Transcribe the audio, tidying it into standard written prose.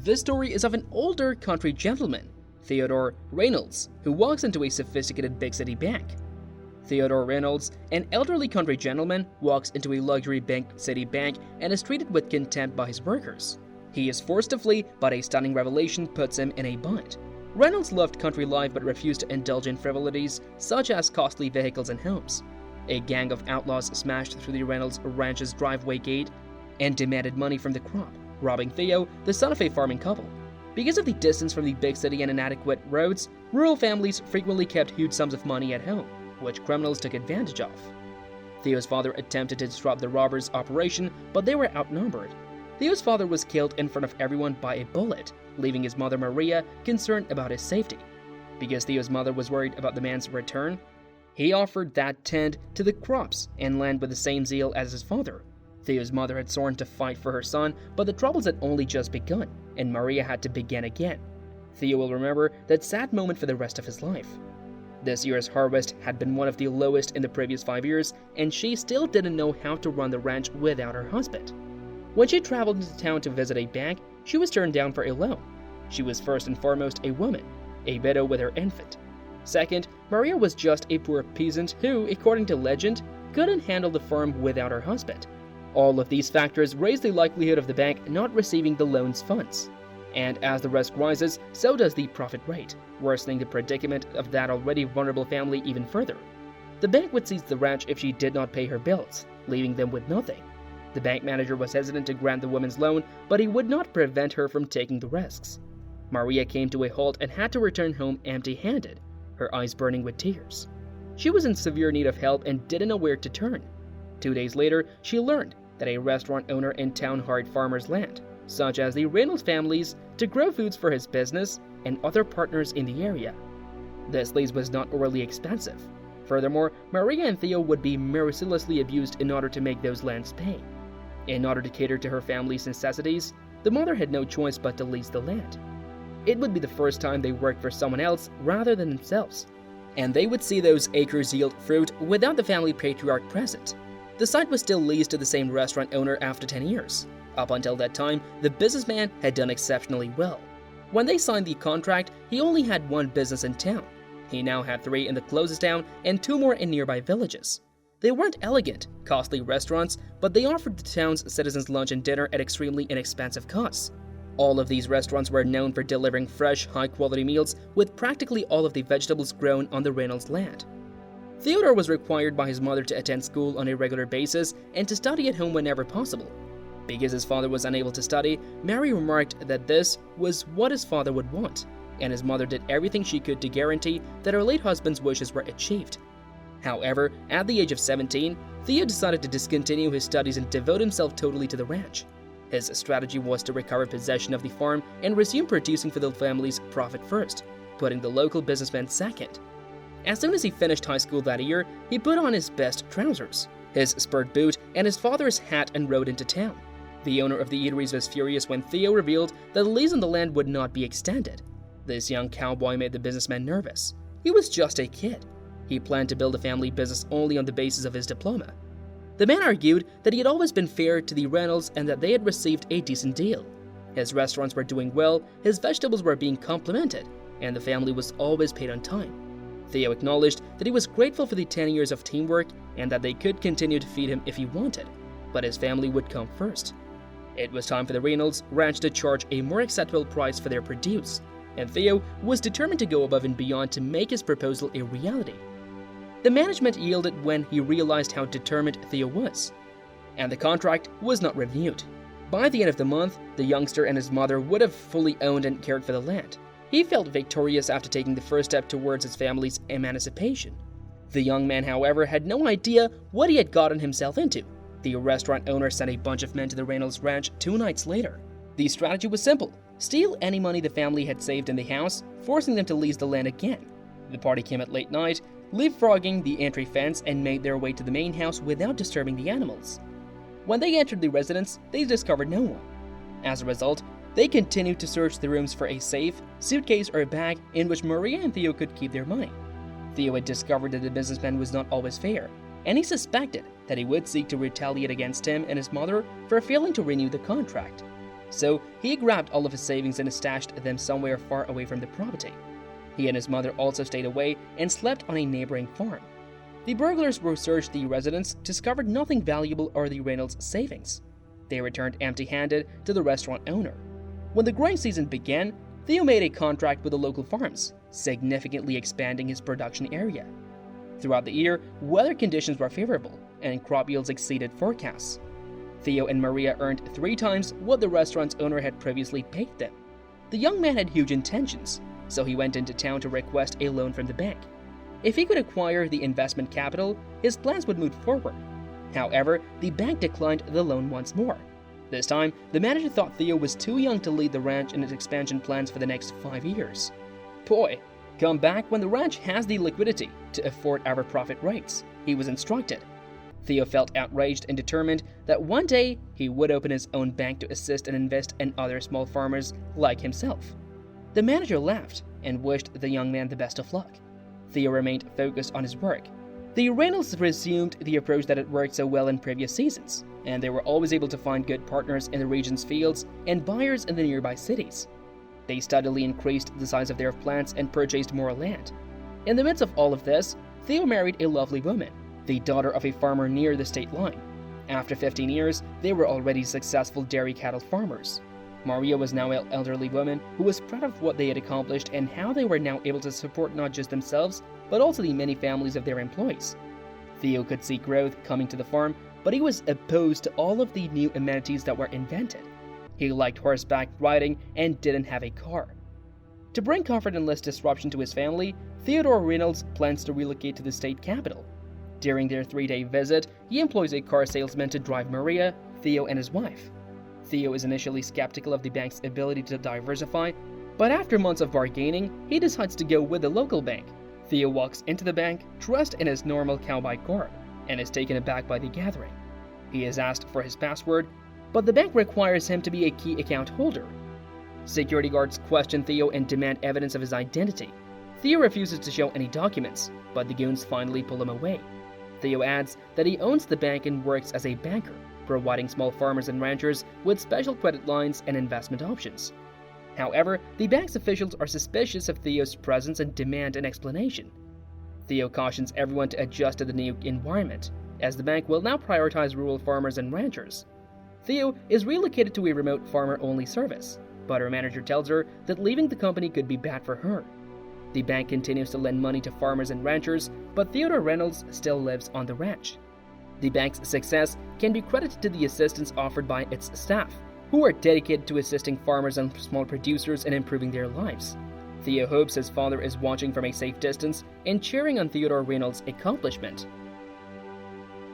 This story is of an older country gentleman, Theodore Reynolds, who walks into a sophisticated big city bank. Theodore Reynolds, an elderly country gentleman, walks into a luxury big city bank and is treated with contempt by his workers. He is forced to flee, but a stunning revelation puts him in a bind. Reynolds loved country life but refused to indulge in frivolities such as costly vehicles and homes. A gang of outlaws smashed through the Reynolds ranch's driveway gate and demanded money from the crop, robbing Theo, the son of a farming couple. Because of the distance from the big city and inadequate roads, rural families frequently kept huge sums of money at home, which criminals took advantage of. Theo's father attempted to disrupt the robbers' operation, but they were outnumbered. Theo's father was killed in front of everyone by a bullet, leaving his mother Maria concerned about his safety. Because Theo's mother was worried about the man's return, he offered that tend to the crops and land with the same zeal as his father. Theo's mother had sworn to fight for her son, but the troubles had only just begun, and Maria had to begin again. Theo will remember that sad moment for the rest of his life. This year's harvest had been one of the lowest in the previous 5 years, and she still didn't know how to run the ranch without her husband. When she traveled into town to visit a bank, she was turned down for a loan. She was first and foremost a woman, a widow with her infant. Second, Maria was just a poor peasant who, according to legend, couldn't handle the farm without her husband. All of these factors raise the likelihood of the bank not receiving the loan's funds. And as the risk rises, so does the profit rate, worsening the predicament of that already vulnerable family even further. The bank would seize the ranch if she did not pay her bills, leaving them with nothing. The bank manager was hesitant to grant the woman's loan, but he would not prevent her from taking the risks. Maria came to a halt and had to return home empty-handed, her eyes burning with tears. She was in severe need of help and didn't know where to turn. 2 days later, she learned that a restaurant owner in town hired farmers' land, such as the Reynolds families, to grow foods for his business and other partners in the area. This lease was not overly expensive. Furthermore, Maria and Theo would be mercilessly abused in order to make those lands pay. In order to cater to her family's necessities, the mother had no choice but to lease the land. It would be the first time they worked for someone else rather than themselves, and they would see those acres yield fruit without the family patriarch present. The site was still leased to the same restaurant owner after 10 years. Up until that time, the businessman had done exceptionally well. When they signed the contract, he only had one business in town. He now had 3 in the closest town and 2 more in nearby villages. They weren't elegant, costly restaurants, but they offered the town's citizens lunch and dinner at extremely inexpensive costs. All of these restaurants were known for delivering fresh, high-quality meals with practically all of the vegetables grown on the Reynolds land. Theodore was required by his mother to attend school on a regular basis and to study at home whenever possible. Because his father was unable to study, Mary remarked that this was what his father would want, and his mother did everything she could to guarantee that her late husband's wishes were achieved. However, at the age of 17, Theo decided to discontinue his studies and devote himself totally to the ranch. His strategy was to recover possession of the farm and resume producing for the family's profit first, putting the local businessman second. As soon as he finished high school that year, he put on his best trousers, his spurt boot, and his father's hat and rode into town. The owner of the eateries was furious when Theo revealed that the lease on the land would not be extended. This young cowboy made the businessman nervous. He was just a kid. He planned to build a family business only on the basis of his diploma. The man argued that he had always been fair to the Reynolds and that they had received a decent deal. His restaurants were doing well, his vegetables were being complimented, and the family was always paid on time. Theo acknowledged that he was grateful for the 10 years of teamwork and that they could continue to feed him if he wanted, but his family would come first. It was time for the Reynolds ranch to charge a more acceptable price for their produce, and Theo was determined to go above and beyond to make his proposal a reality. The management yielded when he realized how determined Theo was, and the contract was not reviewed. By the end of the month, the youngster and his mother would have fully owned and cared for the land. He felt victorious after taking the first step towards his family's emancipation. The young man, however, had no idea what he had gotten himself into. The restaurant owner sent a bunch of men to the Reynolds ranch 2 nights later. The strategy was simple: steal any money the family had saved in the house, forcing them to lease the land again. The party came at late night, leapfrogging the entry fence, and made their way to the main house without disturbing the animals. When they entered the residence, they discovered no one. As a result, they continued to search the rooms for a safe, suitcase, or a bag in which Maria and Theo could keep their money. Theo had discovered that the businessman was not always fair, and he suspected that he would seek to retaliate against him and his mother for failing to renew the contract. so he grabbed all of his savings and stashed them somewhere far away from the property. He and his mother also stayed away and slept on a neighboring farm. The burglars who searched the residence discovered nothing valuable or the Reynolds' savings. They returned empty-handed to the restaurant owner. When the growing season began, Theo made a contract with the local farms, significantly expanding his production area. Throughout the year, weather conditions were favorable, and crop yields exceeded forecasts. Theo and Maria earned 3 times what the restaurant's owner had previously paid them. The young man had huge intentions, so he went into town to request a loan from the bank. If he could acquire the investment capital, his plans would move forward. However, the bank declined the loan once more. This time, the manager thought Theo was too young to lead the ranch in its expansion plans for the next 5 years. "Boy, come back when the ranch has the liquidity to afford our profit rates," he was instructed. Theo felt outraged and determined that one day he would open his own bank to assist and invest in other small farmers like himself. The manager laughed and wished the young man the best of luck. Theo remained focused on his work. The Reynolds resumed the approach that had worked so well in previous seasons, and they were always able to find good partners in the region's fields and buyers in the nearby cities. They steadily increased the size of their plants and purchased more land. In the midst of all of this, Theo married a lovely woman, the daughter of a farmer near the state line. After 15 years, they were already successful dairy cattle farmers. Maria was now an elderly woman who was proud of what they had accomplished and how they were now able to support not just themselves, but also the many families of their employees. Theo could see growth coming to the farm, but he was opposed to all of the new amenities that were invented. He liked horseback riding and didn't have a car. To bring comfort and less disruption to his family, Theodore Reynolds plans to relocate to the state capital. During their 3-day visit, he employs a car salesman to drive Maria, Theo, and his wife. Theo is initially skeptical of the bank's ability to diversify, but after months of bargaining, he decides to go with the local bank. Theo walks into the bank dressed in his normal cowboy garb and is taken aback by the gathering. He is asked for his password, but the bank requires him to be a key account holder. Security guards question Theo and demand evidence of his identity. Theo refuses to show any documents, but the goons finally pull him away. Theo adds that he owns the bank and works as a banker, providing small farmers and ranchers with special credit lines and investment options. However, the bank's officials are suspicious of Theo's presence and demand an explanation. Theo cautions everyone to adjust to the new environment, as the bank will now prioritize rural farmers and ranchers. Theo is relocated to a remote farmer-only service, but her manager tells her that leaving the company could be bad for her. The bank continues to lend money to farmers and ranchers, but Theodore Reynolds still lives on the ranch. The bank's success can be credited to the assistance offered by its staff, who are dedicated to assisting farmers and small producers in improving their lives. Theo hopes his father is watching from a safe distance and cheering on Theodore Reynolds' accomplishment.